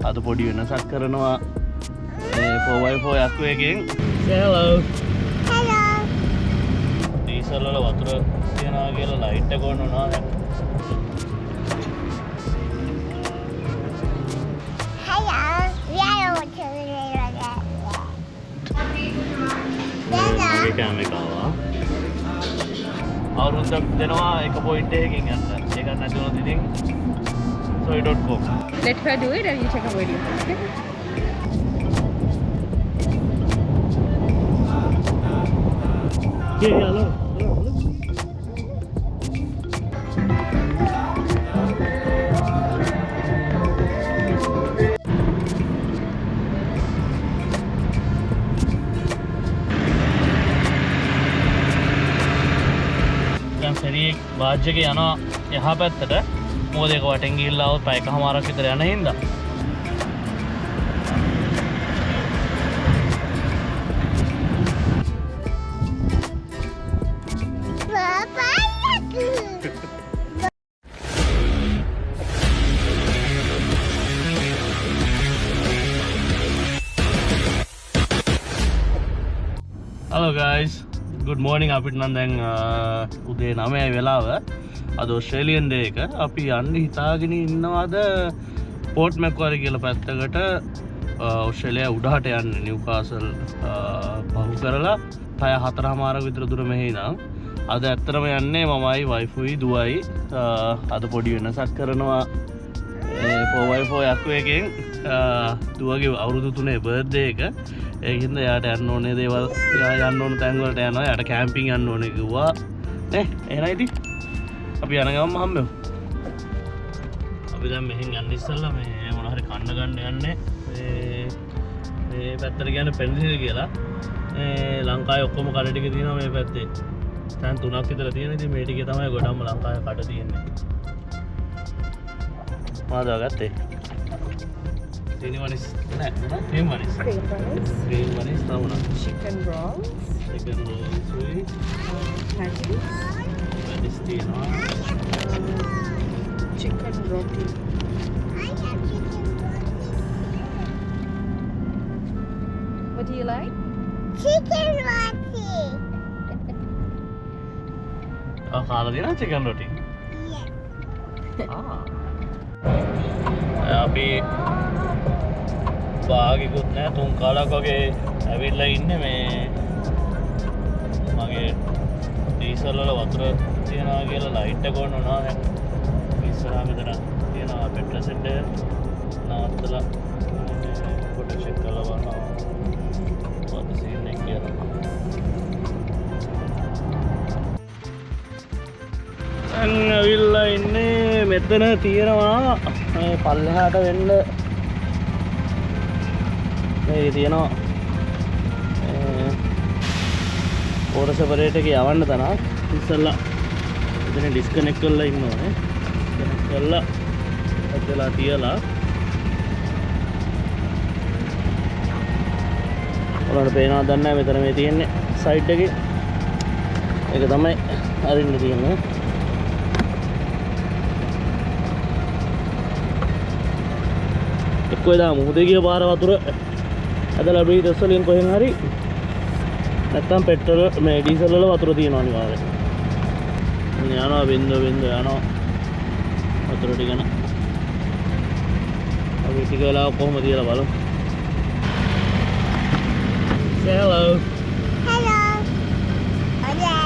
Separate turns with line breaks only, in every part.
අද පොඩි වෙනසක් කරනවා මේ 4x4 යක්කු එකෙන්. hello
hello
ඩීසල් වල වතුර තියනවා කියලා ලයිට් එක ඔන්න උනා දැන්.
hello we are water
මේක කැම එක ආවා. අවුරුද්දක් දෙනවා එක පොයින්ට් එකකින් යන්න. ඒක නැති වුණොත් ඉතින් soy.com.
Let her do it and you take a video. Okay?
Yeah, hello. දැන් ෆෙරියේ බාජ් එකේ යනවා එහා පැත්තට. මොකද ඒක වටෙන් ගිහිල්ලා આવොත් පැය කමාරක් විතර යන හින්දා. Hello guys, good morning. අපිට නම් දැන් උදේ 9යි වෙලාව. අද ඔස්ට්‍රේලියන් ඩේ එක. අපි යන්නේ හිතාගෙන ඉන්නවාද පෝට් මැක්වරි කියලා පැත්තකට ඔස්ට්‍රේලියා උඩහට යන්නේ නිව්කාසල් පහු කරලා පැය 4:00මාරක විතර දුර මෙහි ඉඳන්. අද ඇත්තටම යන්නේ මමයි වයිෆුයි දුවයි. අද පොඩි වෙනසක් කරනවා මේ 4x4 යක්කු එකෙන් දුවගේ අවුරුදු 3 බර්ත්ඩේ එක. ඒකින්ද යාට යන්න ඕනේ දේවල් යන්න ඕන තැන් වලට යනවා. යාට කැම්පින් යන්න ඕනේ කිව්වා. නේ එහෙනම් ඉතින් අපි යන ගමන් හම්බෙමු. අපි දැන් මෙහෙන් යන්න ඉස්සෙල්ලා මේ මොන හරි කන්න ගන්න යන්නේ. මේ පැත්තට කියන්නේ පෙන්සිල් කියලා. මේ ලංකාවේ ඔක්කොම කඩ ටික තියෙනවා මේ පැත්තේ. තැන් 3ක් විතර තියෙන. ඉතින් මේ ටිකේ තමයි ගොඩක්ම ලංකාවේ කඩ තියෙන්නේ. මාදව ගත්තේ. Green one is cream one is tauna.
Chicken rolls.
Chicken rolls with
Patties.
patties තියෙනවා.
Chicken roti. What do you like?
chicken roti
කාලා දෙනවා chicken roti. අපි භාගිකුත් නෑ 3 කාලක් වගේ ඇවිල්ලා ඉන්නේ මේ මගේ ඩීසල් වල වතුර තියනවා කියලා ලයිට් එක ඔන්න උනා දැන්. ඉස්සරහා මෙතන තියනවා පෙට්‍රල් සෙට් එක නවත්තලා ෆොටෝ චෙක් කරලා බලනවා what is in එක කියලා. දැන් ඇවිල්ලා ඉන්නේ මෙතන තියෙනවා මේ පල්ලෙහාට වෙන්න මේ තියෙනවා ඕර සෙපරේට් එකේ යවන්න තනක් ඉස්සෙල්ලා එතන ඩිස්කනෙක්ට් කරලා ඉන්න ඕනේ. කනෙක්ට් කරලා ඇදලා තියලා ඔයාලට පේනවද දන්නේ නැහැ මෙතන මේ තියෙන්නේ සයිඩ් එකේ ඒක තමයි අරින්න තියෙන්නේ. එක්කෝ එදා මුහුදේ ගිය පාර වතුර ඇදලා බ්‍රීදර්ස් වලින් කොහෙන් හරි නැත්තම් පෙට්‍රල් මේ ඩීසල් වල වතුර තියෙනවා අනිවාර්යෙන්. යනවා බින්දුව යනවා වතුර ටික න. අපි ටික වෙලාවක් කොහොමද කියලා බලමු. hello
hello hello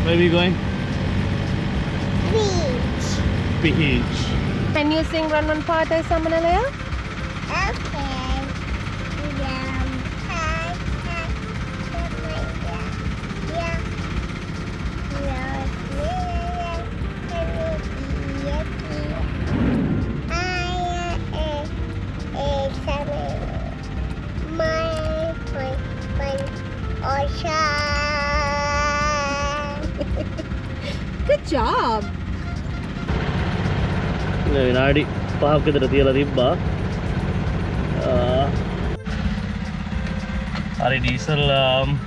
where are we going?
beach
Beach.
Can you sing Run Run Part or Samanalaya?
okay
Good job.
විනාඩි 5ක් විතර තියලා තිබ්බා. හරි ඩීසල්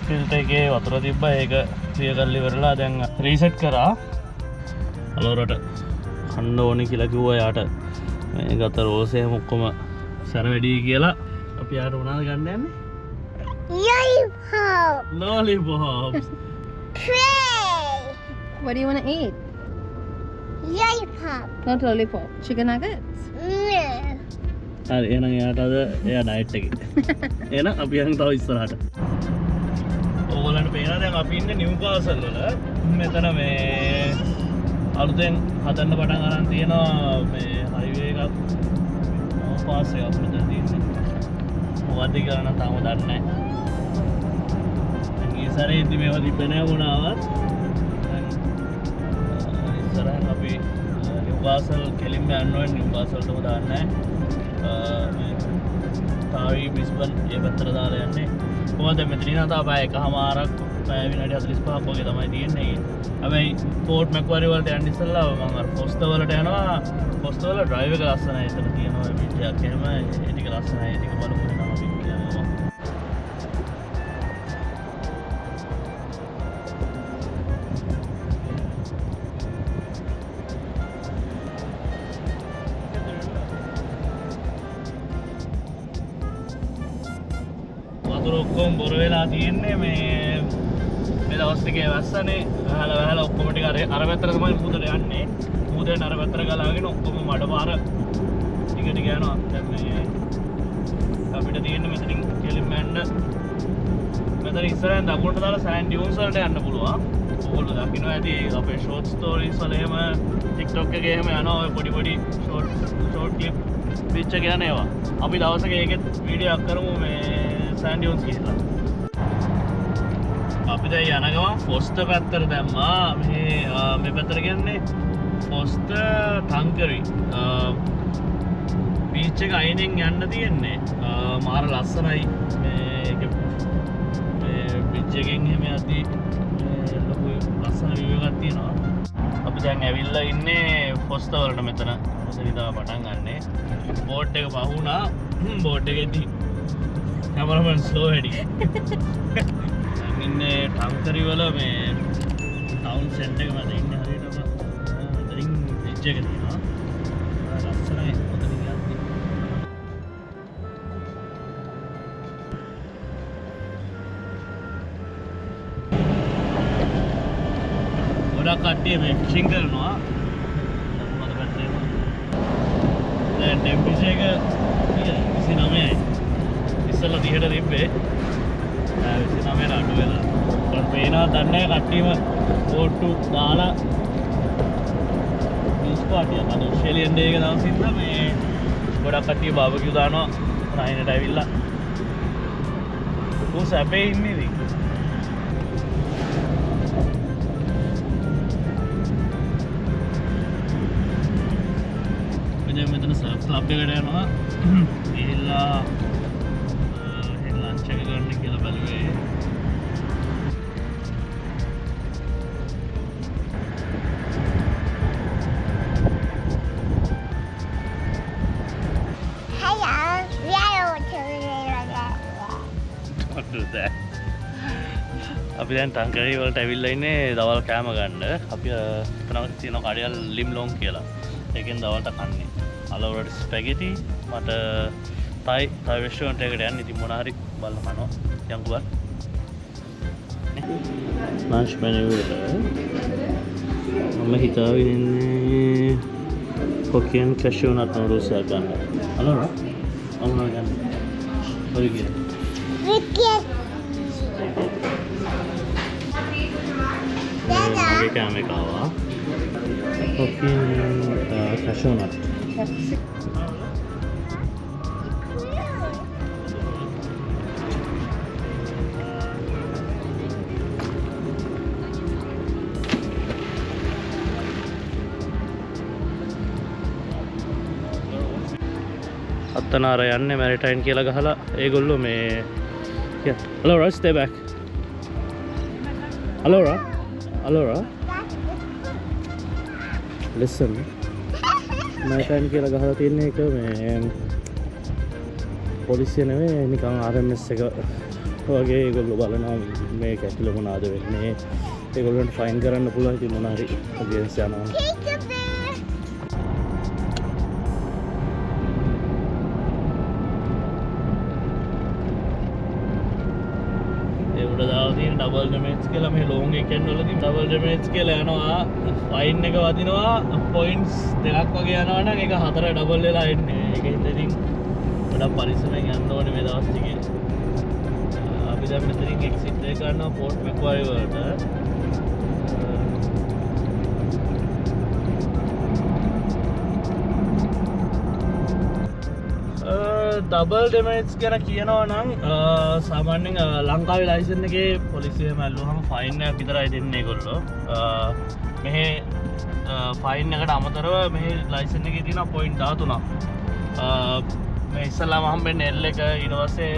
ෆිල්ටර් එකේ වතුර තිබ්බා. ඒක ක්ලියර් කරලා ඉවරලා දැන් රීසෙට් කරා. අලෝරට කන්න ඕනේ කියලා කිව්වා යාට. මේ ගත රෝසේ ඔක්කොම සැර වැඩි කියලා අපි ආර උනාද ගන්න යන්නේ
Lollipop.
lollipops
Tray.
What do you want to eat?
Lollipop.
Not lollipop. Chicken nuggets?
No.
හරි එහෙනම් එයාට අද එයා ඩයට් එකේ එහෙනම් අපි යන් තව ඉස්සරහට ඕගොල්ලන්ට පේනවා දැන් අපි ඉන්නේ නිව්කාසල් වල මෙතන මේ අලුතෙන් හදන්න පටන් අරන් තියෙනවා මේ හයිවේ එකක් පාස් එකක් මෙතන තියෙන්නේ මොකද්ද කියලා නම් තාම දන්නේ නැහැ මේ සැරේදී මේවා තිබෙන්නේ වුණාවත් ඉස්සරහින් අපි නිව්කාසල් කෙලින්ම යන්න ඕනේ නිව්කාසල්ටම දාන්නේ තාවී බිස්බන් ඒ පැත්තට දාලා යන්නේ කොහොමද මෙතන ඉඳන් තා පැය එකමාරක් පැය විනාඩි 45ක් වගේ තමයි තියෙන්නේ හැබැයි පෝට් මැක්වරි වලට යන්න ඉස්සෙල්ලා මම අර පොස්ත වලට යනවා පොස්ත වල ඩ්‍රයිව් එක ලස්සනයි එතන තියෙනවා බීච් එකක් එහෙම ඒ ටික ලස්සනයි ඒ ටික බලමු නම් අපි යනවා වතුර ඔක්කොම බොර වෙලා තියෙන්නේ මේ දවස් ටිකේ වැස්සනේ වහලා ඔක්කොම ටික අර පැත්තට තමයි මුහුදට යන්නේ මුහුදෙන් අර පැත්තට ගලාගෙන ඔක්කොම මඩපාර ටික ටික යනවා දැන් මේ අපිට තියෙන්නේ මෙතනින් කෙලින්ම යන්න මෙතන ඉස්සරහින් දකුණට දාලා සෑන්ඩ් ඩියුන්ස් වලට යන්න පුළුවන් ඕගොල්ලෝ දකින්න ඇති අපේ ෂෝට් ස්ටෝරීස් වල එහෙම TikTok එකේ එහෙම යනවා ඔය පොඩි පොඩි ෂෝට් ක්ලිප් පිච්ච ගන්න ඒවා අපි දවසක ඒකෙත් වීඩියෝ එකක් කරමු මේ සෑන්ඩ් ඩියුන්ස් කියලා අපි දැන් යන ගමන් ෆොස්ටර් පැත්තට දැම්මා මේ පැත්තට කියන්නේ ෆොස්ටර් ටංකරි බීච් එක අයිනෙන් යන්න තියෙන්නේ මාර ලස්සනයි මේ බීච් එකෙන් එහෙම යද්දී ලොකු ලස්සන view එකක් තියෙනවා අපි දැන් ඇවිල්ලා ඉන්නේ ෆොස්ටර් වලට මෙතන ඉඳලා පටන් ගන්නෙ බෝට් එක පහුණා බෝට් එකේදී කැමරාමන් ස්ලෝ වැඩි ඉන්නේ ටංකරි වල මේ ටවුන් සෙන්ටර් එක මැද ඉන්නේ හරියටම මෙතනින් බ්‍රිජ් එක තියෙනවා ලස්සනයි ඔතනින් යද්දි ගොඩක් කට්ටිය මේ ෆිෂින් කරනවා මොකද පැත්තේ දැන් ටෙම්පරේචර් එක 29යි ඉස්සෙල්ලා 30ට තිබ්බේ 29ට අඩු වෙලා මට පේනවා දන්නේ කට්ටියම බෝට්ටු දාලා බීච් පාටියක් අද ඔස්ට්‍රේලියන් ඩේ එක දවස් ඉඳලා මේ ගොඩක් කට්ටිය බාබකියු දානවා රයිනට ඇවිල්ලා කොහොම සැපේ ඉන්නේ ඉතින් මෙතන සර්ෆ් ක්ලබ් එකට යනවා ගිහිල්ලා ලන්ච් එක ගන්න කියලා බැලුවේ
Hello. We are over to
Don't do that. අපි දැන් ටංකරි වලට ඇවිල්ලා ඉන්නේ දවල් කෑම ගන්න අපි එතන තියෙන කඩියල් ලිම් ලොන් කියලා ඒකෙන් දවල්ට කන්නේ අලවරට ස්පැගෙටි මට තයි රෙස්ටෝරන්ට් එකට යන්න ඉතින් මොන හරි බලලා කනවා යන්කුවත් ලන්ච් මෙනු එක මම හිතාගෙන ඉන්නේ කොකියන් කැෂියු නට් නූඩල්ස් එකක් ගන්න අලවර අමුණා ගන්න හරි ගියා
Cricket.
මගේ කෑම එක ආවා කොකියන් කැෂියු නට් අත්තනාර යන්නේ මැරිටයින් කියලා ගහලා ඒගොල්ලෝ මේ Alora stay back Alora listen මැරිටයින් කියලා ගහලා තියෙන එක මේ පොලිසිය නෙවෙයි නිකන් RMS එක වගේ ඒගොල්ලෝ බලනවා මේ කැටිල මොනවාද වෙන්නේ ඒගොල්ලන්ට ෆයින් කරන්න පුළුවන් ඉතින් මොන හරි අගේන්ස් යනවා දාලා තියෙන ඩබල් ඩැමේජ් කියලා මේ ලෝන් එකෙන් වලදී ඩබල් ඩැමේජ් කියලා යනවා ෆයින් එක වදිනවා පොයින්ට්ස් දෙකක් වගේ යනවා නම් ඒක 4 ඩබල් වෙලා එන්නේ ඒක ඉතින් ගොඩක් පරිස්සමෙන් යන්න ඕනේ මේ දවස් ටිකේ අපි දැන් මෙතනින් එක්සිට් එක ගන්නවා පෝර්ට් මැක්වරි වලට ඩබල් ඩැමේජ් ගැන කියනවා නම් සාමාන්‍යයෙන් ලංකාවේ ලයිසන් එකේ පොලිසිය මැල්ලුවම ෆයින් එකක් විතරයි දෙන්නේ ඒගොල්ලෝ. මෙහි ෆයින් එකට අමතරව මෙහි ලයිසන් එකේ තියෙන පොයින්ට් 13ක්. මේ ඉස්සල්ලාම හම්බෙන්නේ L එක ඊට පස්සේ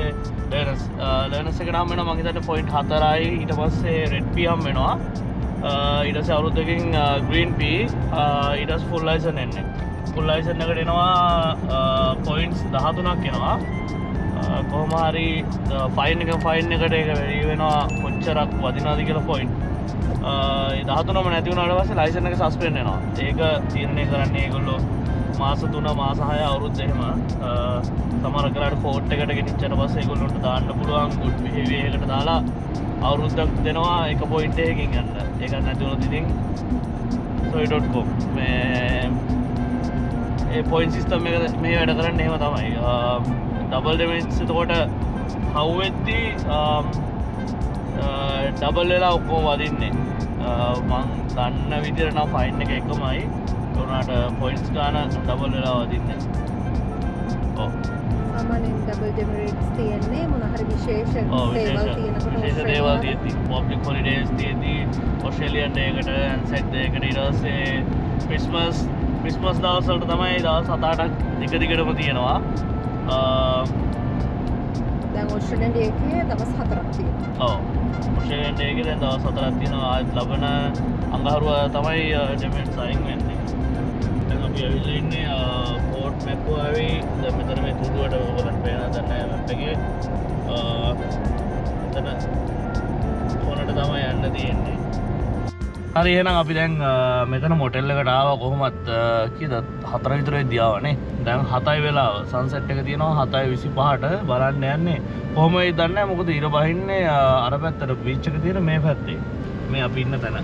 ලර්නර්ස් එකට හම්බ වෙනවා මම හිතන්නේ පොයින්ට් 4යි ඊට පස්සේ රෙඩ් P හම්බ වෙනවා. ඊට පස්සේ අවුරුද්දකින් ග්‍රීන් P ඊට පස්සේ ෆුල් ලයිසන් එන්නේ. ෆුල් ලයිසන් එකට එනවා පොයින්ට්ස් 13ක් එනවා. කොහොම හරි ෆයින් එකට ඒක වැඩි වෙනවා කොච්චරක් වදිනවද කියලා පොයින්ට්. 13ම නැති වුණාට පස්සේ ලයිසන් එක සස්පෙන්ඩ් වෙනවා. ඒක තීරණය කරන්නේ ඒගොල්ලෝ මාස 3 මාස 6 අවුරුද්ද එහෙම සමහර කරාට ෆෝට් එකට ගෙනිච්චට පස්සේ ඒගොල්ලන්ට දාන්න පුළුවන් ගුඩ් බිහේවියර් එකට දාලා අවුරුද්දක් දෙනවා එක පොයින්ට් එකකින් යන්න. ඒක නැති වුණොත් ඉතින් soy.com මේ ඒ පොයින්ට් සිස්ටම් එක මේ වැඩ කරන්නේ එහෙම තමයි. ඩබල් ඩැමේජ් එතකොට හවුවෙද්දී ඩබල් වෙලා ඔක්කොම වදින්නේ. මං දන්න විදිහට නම් ෆයින් එක එකමයි. ඒ වුණාට පොයින්ට්ස් ගන්න ඩබල් වෙලා වදින්නේ. ඔව්.
සාමාන්‍යයෙන් ඩබල් ඩෙමරේට්ස් තියන්නේ මොන හරි විශේෂ දේවල් තියෙනකොට
විශේෂ දේවල් තියෙද්දී පබ්ලික් හොලිඩේස් තියෙද්දී ඔස්ට්‍රේලියන් ඩේ එකට ඇන්සෙට් ඩේ එකට ඊට පස්සේ ක්‍රිස්මස් දවස් වලට තමයි දවස් 7-8ක් එක දිගටම තියෙනවා.
දැන් ඔස්ට්‍රේලියන් ඩේ එකේ දවස් 4ක් තියෙනවා.
ඔව්. ඔස්ට්‍රේලියන් ඩේ එකේ දැන් දවස් 4ක් තියෙනවා. ආයෙත් ලබන අඟහරුව තමයි ඩෙමෙන්ට්ස් අයින් වෙන්නේ. දැන් අපි ඇවිල්ලා ඉන්නේ පෝර්ට් මැක්වරි. දැන් මෙතන මේ තුඩුවට ඔයගොල්ලන්ට පේනවා දැන් නෑ මැප් එකේ. එතන කොනට තමයි යන්න තියෙන්නේ. හරි එහෙනම් අපි දැන් මෙතන මොටෙල් එකට ආවා කොහොමත් කීයද 4 විතර වෙද්දී ආවනේ. දැන් 7යි වෙලාව. සන්සෙට් එක තියෙනවා 7:25ට බලන්න යන්නේ. කොහොම වෙයිද දන්නේ නැහැ. මොකද ඉර බහින්නේ අර පැත්තට බීච් එක තියෙන මේ පැත්තේ. මේ අපි ඉන්න තැන.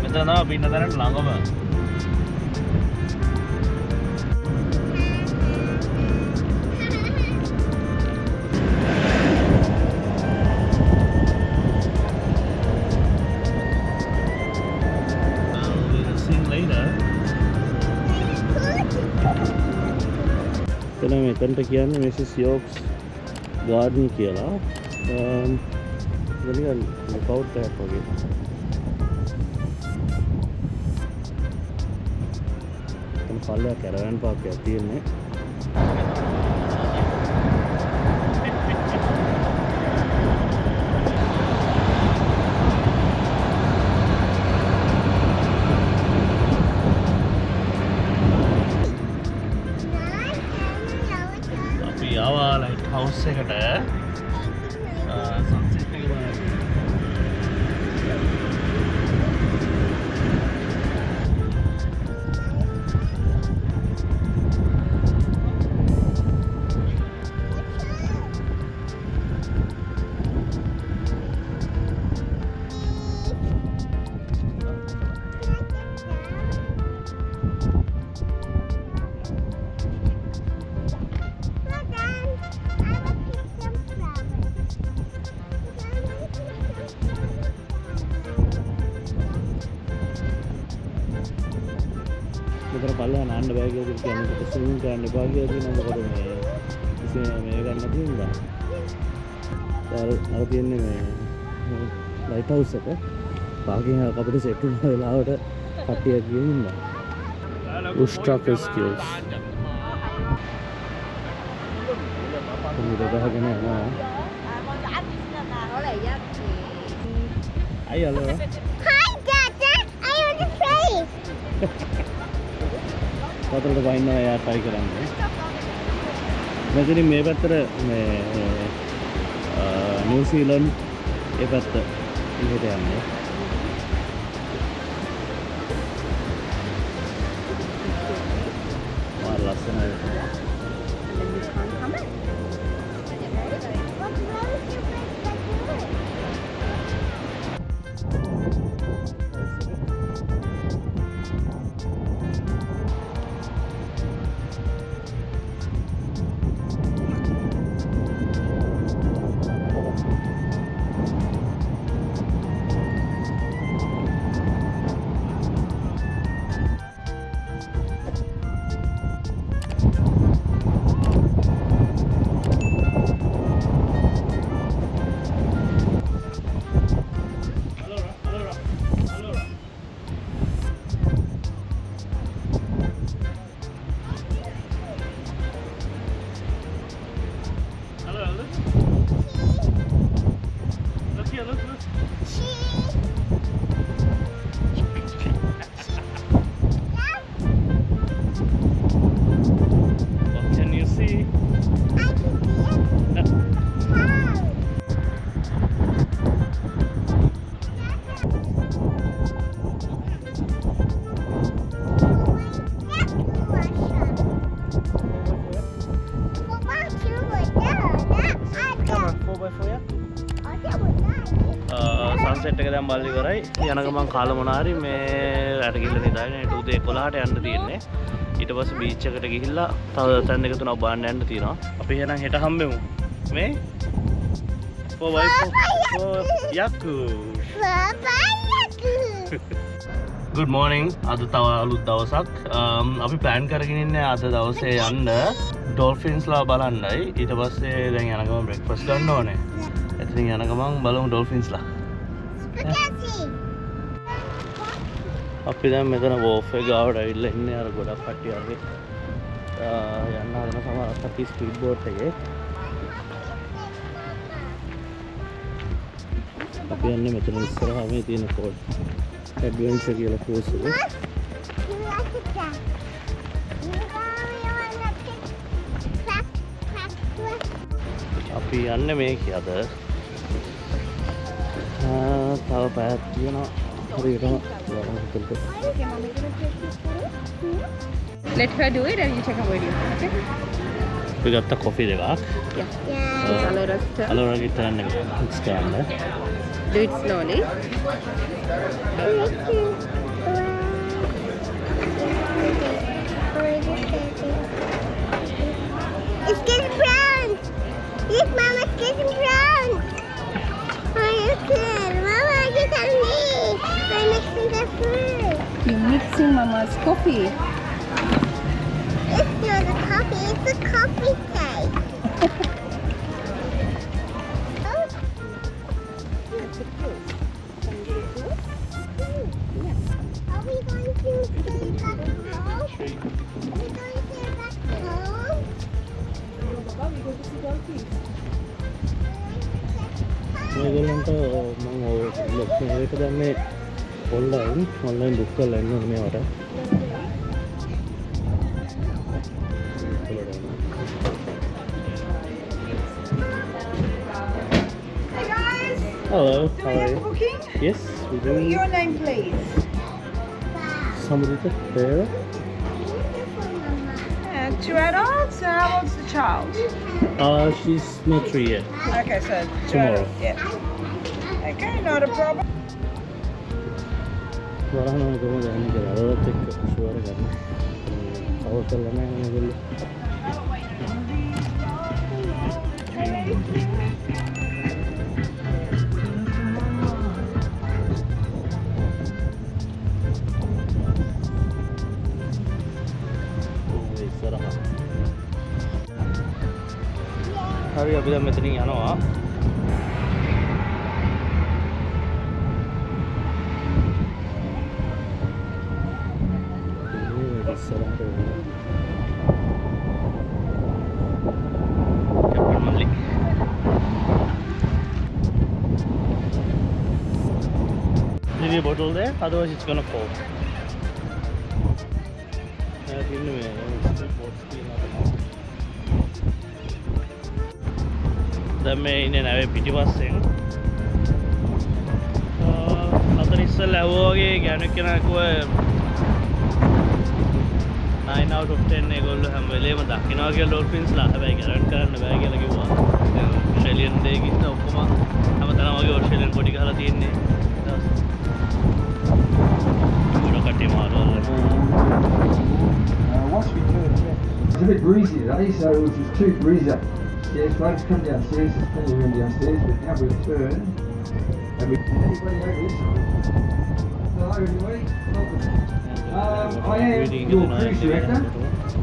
මෙතන අපි ඉන්න තැනට ළඟම මෙතනට කියන්නේ මිසිස් යෝක්ස් ගාඩන් කියලා. එතන ලොකවුට් එකක් වගේ. පල්ලෙහා කැරවෑන් පාක් එකක් තියෙන්නේ. අපි ආවා ලයිට් හවුස් එකට. සන්සෙට් එක බලන්න. මෙතන පල්ලෙහා නාන්න බෑ කියලා කියන්නේ ස්විමින් කරන්න එපා කියලා කියනවා. මොකද මේ ඉතින් මේ ගන්න තියෙනවා. අර තියන්නේ මේ ලයිට් හවුස් එක. පාකින් අපිට සෙට් වෙන වෙලාවට කට්ටියක් ගිහින් ඉන්නවා. උස්ට්‍රා ෆෙස්ටිවල්ස්. මිල ගහගෙන යනවා.
Có lẽ nhất thì
අය අලෝ.
Hi, Dada. I want to play.
වතුරට වයින්නවා එයා try කරන්නේ. මෙතනින් මේ පැත්තට මේ නිව්සීලන්ඩ් ඒ පැත්ත ඉහට යන්නේ. මාර ලස්සනයි.
then you can't come in.
What's wrong with your place?
Sunset එක දැන් බලලා ඉවරයි. යන ගමන් කාලා මොනාරි මේ රට ගිහලා නිදාගෙන ඊට උදේ 11ට යන්න තියෙන්නේ. ඊට පස්සේ බීච් එකට ගිහිල්ලා තව තැන් දෙක තුනක් බලන්න යන්න තියෙනවා. අපි එහෙනම් හෙට හම්බෙමු. මේ 4x4 යකු. Good morning. අද තව අලුත් දවසක්. අපි ප්ලෑන් කරගෙන ඉන්නේ අද දවසේ යන්න ඩොල්ෆින්ස්ලා බලන්නයි. ඊට පස්සේ දැන් යන ගමන් බ්‍රෙක්ෆාස්ට් ගන්න ඕනේ. එතනින් යන ගමන් බලමු ඩොල්ෆින්ස්ලා. අපි දැන් මෙතන වෝෆ් එක ගාවට ඇවිල්ලා ඉන්නේ අර ගොඩක් කට්ටිය වගේ යන්න හදන සමහර කට්ටිය ස්පීඩ් බෝට් එකේ. අපි යන්නේ මෙතන ඉස්සරහා මේ තියෙන කෝඩ් ඇඩ්වෙන්චර් කියලා කෝස් එක. අපි යන්නේ මේකේ අද. තව පැයක් තියෙනවා. හරියටම
Okay, mommy gonna take this photo. Let her do it and you take a video. Okay?
අපි ගත්ත කොෆි දෙකක්.
Yeah.
අලෝරා ගිතරන් එක මික්ස් කරන්න.
Do it slowly.
It's getting brown. Look, Mama, it's getting brown. Oh, look it. Mama, look at me. I'm mixing the fruit.
You're mixing Mama's coffee.
It's not a coffee. It's a coffee cake. Oh. Are we going to stay back home? Are we going to stay back home?
මේගොල්ලන්ට මම මේක දැම්මේ online book කරලා ඉන්න ඕනේ මේවට. Hello, how are you?
Booking?
Yes, we do.
Your name, please.
Samrita Pereira.
And 2 adults. How old's the child?
She's not 3 yet.
Okay, so 2
Tomorrow.
adults. Yeah. Okay, not a problem.
වරහන කොහොමද යන්නේ කියලා අරවත් එක්ක sure ගන්න. Cover කරලා නැහැ මේගොල්ලෝ. ඉස්සරහා. හරි අපි දැන් මෙතනින් යනවා. bottle there, otherwise it's gonna fall. දැන් මේ ඉන්නේ නැවේ පිටිපස්සෙන්. අතන ඉස්සෙල්ලා ඇහුවා වගේ ගෑනුක් කෙනෙක් කිව්වා 9 out of 10 ඒගොල්ලෝ හැම වෙලේම දකින්නවා කියලා ඩොල්ෆින්ස්ලා. හැබැයි ගැරන්ට් කරන්න බෑ කියලා කිව්වා. ඔස්ට්‍රේලියන් දෙයකින් ඔක්කොම හැමතැනම වගේ ඔස්ට්‍රේලියන් පොඩි ගහලා තියෙන්නේ. ගොඩ කටේ මාරවල.
Once we turn left, it's a bit breezy today, so it was just too breezy up. Yeah, folks, come downstairs, there's plenty of room downstairs, but now we've turned, and we... Anybody over this side? Hello, everybody. Welcome. I am your cruise director.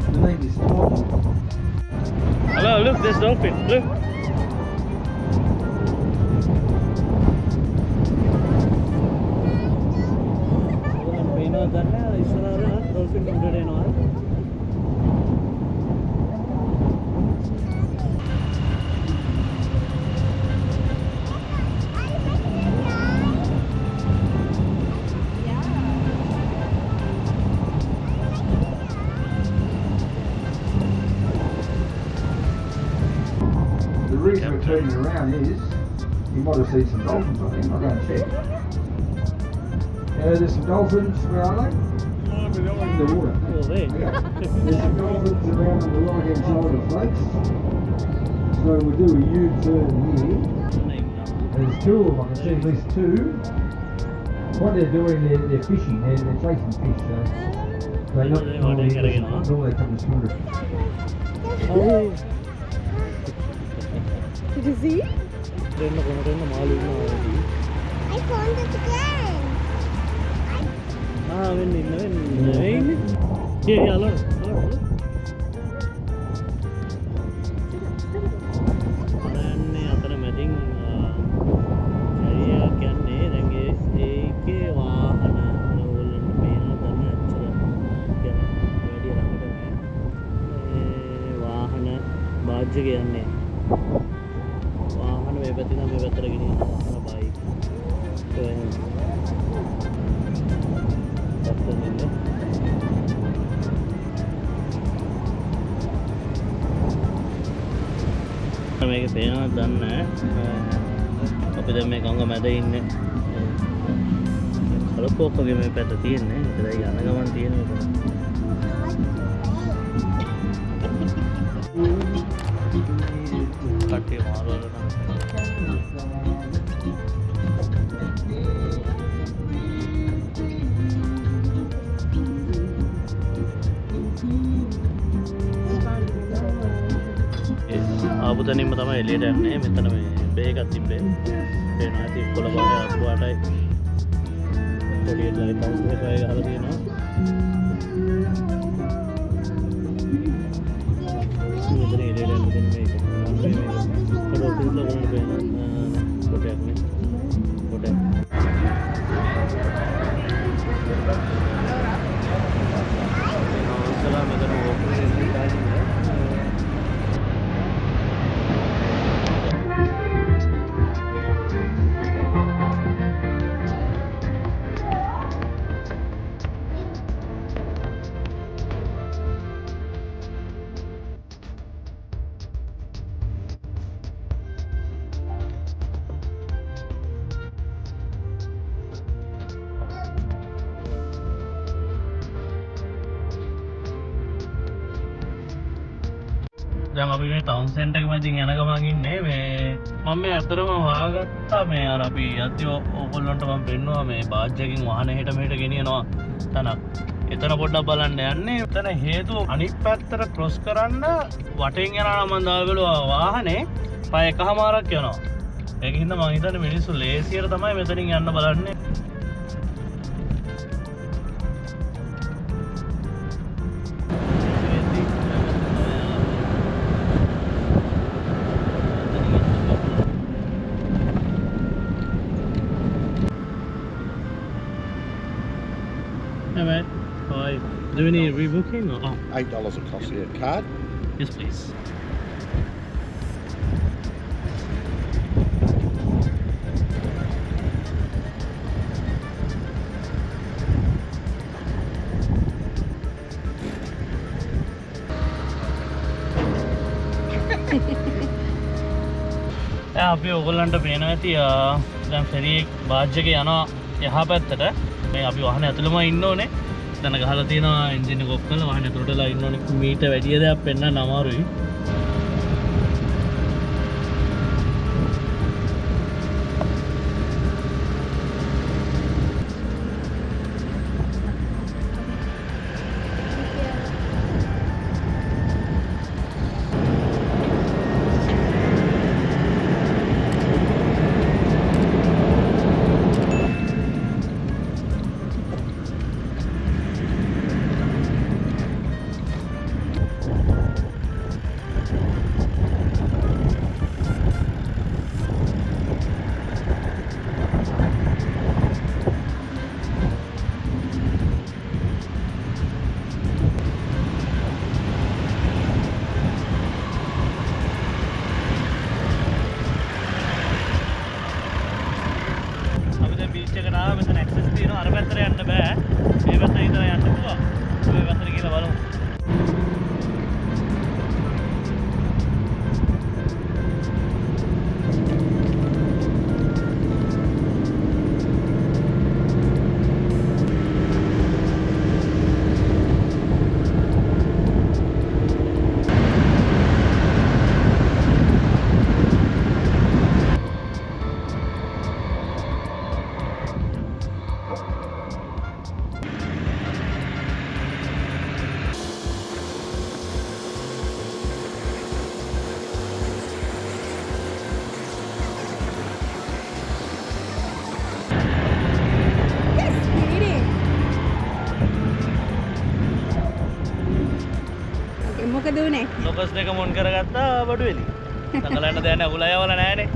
The name is Tom.
Hello, look, there's dolphin, look.
The reason we're turning around is, you might have seen some dolphins, I think. I'll go and check. There's some dolphins, where are they? In the water.
Oh, there.
Yeah. There's some dolphins around on the right-hand side of the floats. So we'll do a U-turn here. There's two of them, I can see at least two. What they're doing, they're fishing, they're chasing fish. So they're not normally come to swim.
Oh.
Did you see?
I found it again.
බාජ්ජ කියන්නේ වාහන මේ පැත්තේ නම් මේ පැත්තට ගෙනියනවා වාහන bike මේක පේනවද දන්නේ අපි දැන් මේ ගංගා මැද ඉන්නේ කලපෝක් වගේ මේ පැත්ත තියෙන්නේ ඒකයි යන ගමන් තියෙන්නේ කට්ටිය මාරවල ආපු තැනින්ම තමයි එළියට යන්නේ මෙතන මේ බේ එකක් තිබ්බේ පේනවා ඇති කොළ පාට අතු පාටයි පොඩි ලයිට් හවුස් එකක් වගේ ගහලා තියෙනවා මෙතන එළියට යන්න දෙන්නේ මේක කොළොපින්ල වුණ පේන කොටයක් නේ කොටයක් සලාම මෙතන ඕපන් ඉන්නේ ඩයිනින් දැන් අපි මේ ටවුන් සෙන්ටර් එකේ මැදින් යන ගමන් ඉන්නේ මේ මම මේ අතරම හොයාගත්තා මේ අර අපි යද්දී ඕගොල්ලන්ට මම පෙන්නුවා මේ බාජ් එකකින් වාහන හෙට මෙහෙට ගෙනියනවා තනක් එතන පොඩ්ඩක් බලන්න යන්නේ එතන හේතුව අනිත් පැත්තට ක්‍රොස් කරන්න වටෙන් යනවා නම් මම දාලා බලුවා වාහනේ පය එකමාරක් යනවා ඒක හින්දා මම හිතන්නේ මිනිස්සු ලේසියට තමයි මෙතනින් යන්න බලන්නේ Hey mate, hi. Do we need rebooking or? Oh,
$8 it costs you. Card?
yes please. අපි ඔයගොල්ලන්ට පේනවා ඇති දැන් ෆෙරි බාජ් එකේ යනවා එහා පැත්තට. මේ අපි වාහනේ ඇතුළේම ඉන්න ඕනේ. දැන් ගහලා තියෙනවා එන්ජින් එක ඔෆ් කරලා වාහනේ ඇතුළටලා ඉන්න ඕනේ. මීට වැඩි දෙයක් පෙන්වන්න අමාරුයි. මෙතන ඇක්සස් තියෙනවා අර පැත්තට යන්න බෑ මේ පැත්තට විතර යන්න පුළුවන් මේ පැත්තට කියලා බලමු
මොකද උනේ?
ලොකස් දෙක මොන් කරගත්තා බඩු වෙලි. සංගලන්න දෙයක් නැහැ. උලා යවලා නැහනේ.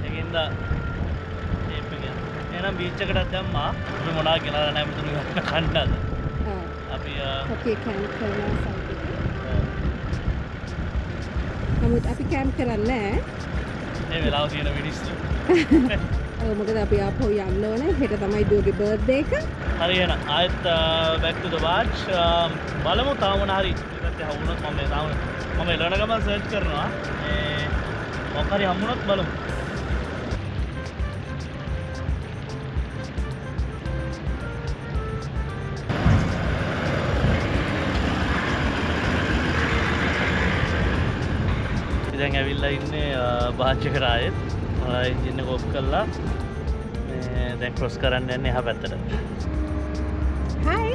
ඒකින්ද ටේප් එක යන. එහෙනම් බීච් එකටත් දැම්මා. අපි මොනවා කියලා නැහැ මෙතන කන්නද. අපි
අපි කැම්ප් කරනවා සයිඩ්. නමුත් අපි කැම්ප් කරන්නේ
මේ වෙලාව තියෙන මිනිස්සු.
ඔව් මොකද අපි ආපහු යන්න ඕනේ. හෙට තමයි දුවගේ බර්ත්ඩේ එක.
හරි එහෙනම් ආයෙත් back to the watch. බලමු තාම මොන හරි හවුනොත් මම එළවන ගමන් සර්ච් කරනවා මේ මොකක් හරි හම්බුනොත් බලමු ඉතින් ඇවිල්ලා ඉන්නේ බාච් එකට ආයෙත් එන්ජින් එක ඔෆ් කරලා මේ දැන් ක්‍රොස් කරන්න යන්නේ එහා පැත්තට
Hi.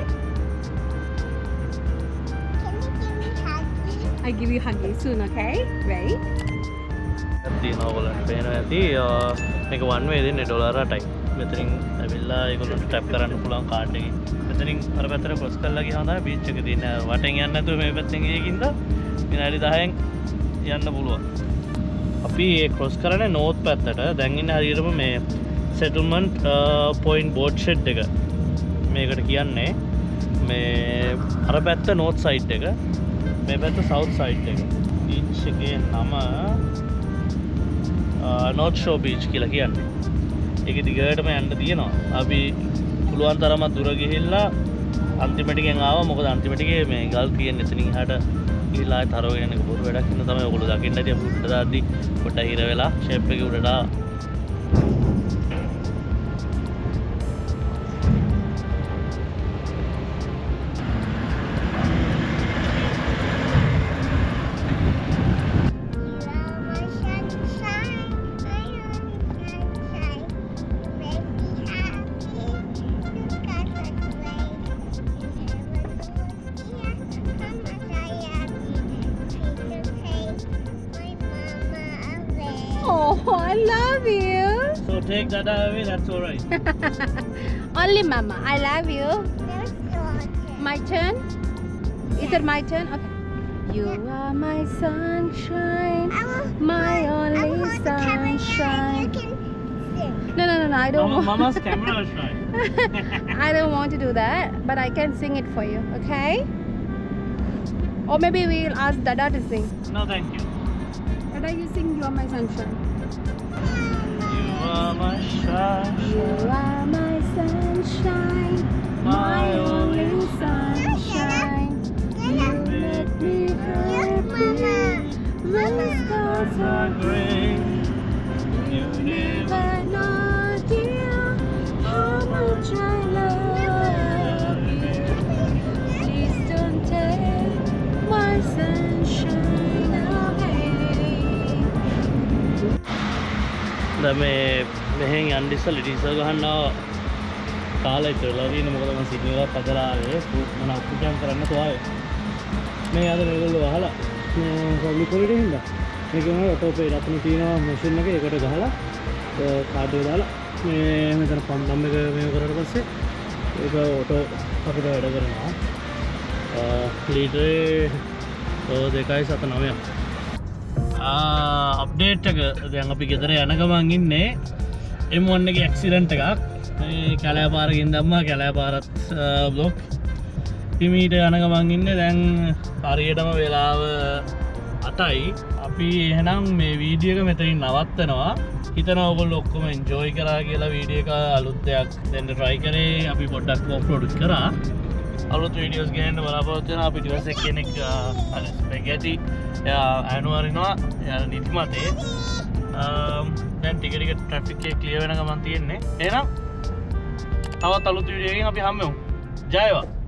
I give you huggy soon, okay? Right?
තියෙනවා ඔයගොල්ලන්ට පේනවා ඇති මේක වන් වේ දෙන්නේ $8යි. මෙතනින් ඇවිල්ලා ඒගොල්ලන්ට ටැප් කරන්න පුළුවන් කාඩ් එකකින්. මෙතනින් අර පැත්තට ක්‍රොස් කරලා ගියාම තමයි බීච් එක තියෙන්නේ. වටෙන් යන්න නැතුව මේ පැත්තෙන් ගියකින්ද විනාඩි 10න් යන්න පුළුවන්. අපි ඒ ක්‍රොස් කරන්නේ නෝත් පැත්තට. දැන් ඉන්නේ හරියටම මේ සෙටල්මන්ට් පොයින්ට් බෝට් ෂෙඩ් එක. මේකට කියන්නේ මේ අර පැත්ත නෝත් සයිඩ් එක. මේ පැත්ත සවුත් සයිඩ් එක. බීච් එකේ නම නෝත් ෂෝ බීච් කියලා කියන්නේ. ඒක දිගටම යන්න තියෙනවා. අපි පුළුවන් තරමක් දුර ගිහිල්ලා අන්තිමටිකෙන් ආවා. මොකද අන්තිමටිකේ මේ ගල් තියෙන එතනින් එහාට ගිහිල්ලා ආයෙත් හරවගෙන යන එක බොරු වැඩක් ඉන්න තමයි ඔයගොල්ලෝ දකින්න ඇති. අපි උඩට දාද්දි පොඩ්ඩක් හිර වෙලා ෂේප් එකේ උඩට ආවා.
Oh, I love you.
So take that away, that's all right.
Only mama. I love you. My turn? Is it my turn? Okay. You are my sunshine, my only sunshine. No, I don't want.
Mama's camera is shy.
I don't want to do that, but I can sing it for you, okay? Or maybe we'll ask Dada to sing.
No, thank you.
Dada, you sing You Are My Sunshine.
You are my sunshine.
You are my sunshine, my only sunshine. You make me happy when the stars
දැන් මේ මෙහෙන් යන්න ඉස්සෙල්ලා diesel ගහනවා කාලේ ඉතලා තියෙන මොකද මම සිග්නල් එකක් අදලා ආවේ මම අප්පුටම් කරන්න තෝආවේ මේ අද මේගොල්ලෝ අහලා මේ පබ්ලික් හොලිඩේ හින්දා මේක නෝ ඔටෝ පේ රත්න තියෙනවා මැෂින් එකේ ඒකට ගහලා කාඩ් එක දාලා මේ මෙතන පම්ප් එක මේව කරලා පස්සේ ඒක ඔටෝ අපිට වැඩ කරනවා ලීටරේ 2.79 අප්ඩේට් එක දැන් අපි ගෙදර යන ගමන් ඉන්නේ M1 එකේ ඇක්සිඩන්ට් එකක් මේ කැලෑ පාරකින් දැම්මා කැලෑ පාරත් බ්ලොක් හිමීට යන ගමන් ඉන්නේ දැන් හරියටම වෙලාව 8යි අපි එහෙනම් මේ වීඩියෝ එක මෙතනින් නවත්තනවා හිතනවා ඔයගොල්ලෝ ඔක්කොම එන්ජොයි කරා කියලා වීඩියෝ එක අලුත් දෙයක් දෙන්න try කරේ අපි පොඩ්ඩක් අප්ලෝඩ් කරා අලුත් වීඩියෝස් ගේන්න බලාපොරොත්තු වෙනවා අපි ඩිවර්ස් කෙනෙක් අර ස්පැගටි එයා අයනුවරිනවා එයා නිදිමතේ දැන් ටික ටික ට්‍රැෆික් එක ක්ලියර් වෙන ගමන් තියෙන්නේ එහෙනම් තවත් අලුත් වීඩියෝ එකකින් අපි හම්බෙමු ජය වේවා